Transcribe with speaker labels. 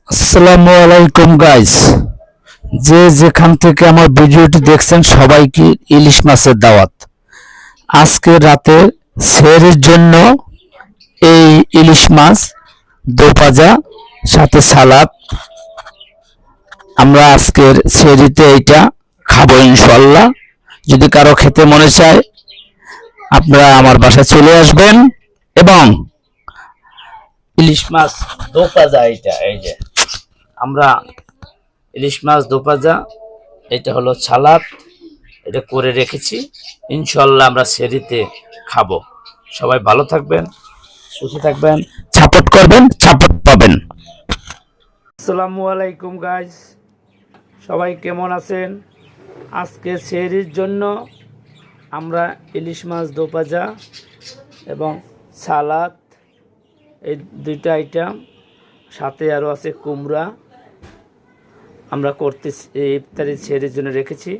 Speaker 1: আসসালামু আলাইকুম গাইস, যে যেখান থেকে আমার ভিডিওটি দেখছেন সবাইকে ইলিশ মাছের দাওয়াত। আজকে রাতে সেহরির জন্য এই ইলিশ মাছ দোপাজা সাথে সালাদ আমরা আজকের সেহরিতে এইটা খাবো ইনশাল্লাহ। যদি কারো খেতে মনে চায় আপনারা আমার বাসায় চলে আসবেন এবং ইলিশ মাছ দোপাজা এই যে আমরা ইলিশ মাছ দোপাজা, এটা হলো সালাদ, এটা করে রেখেছি। ইনশাল্লাহ আমরা সেহরিতে খাবো। সবাই ভালো থাকবেন, সুস্থ থাকবেন, সাপোর্ট করবেন, সাপোর্ট পাবেন। আসসালামু আলাইকুম গাইস, সবাই কেমন আছেন? আজকে সেহরির জন্য আমরা ইলিশ মাছ দোপাজা এবং সালাদ, এই দুইটা আইটেম, সাথে আরও আছে কুমড়া আমরা করতে ইফতারি সেহরির জন্য রেখেছি।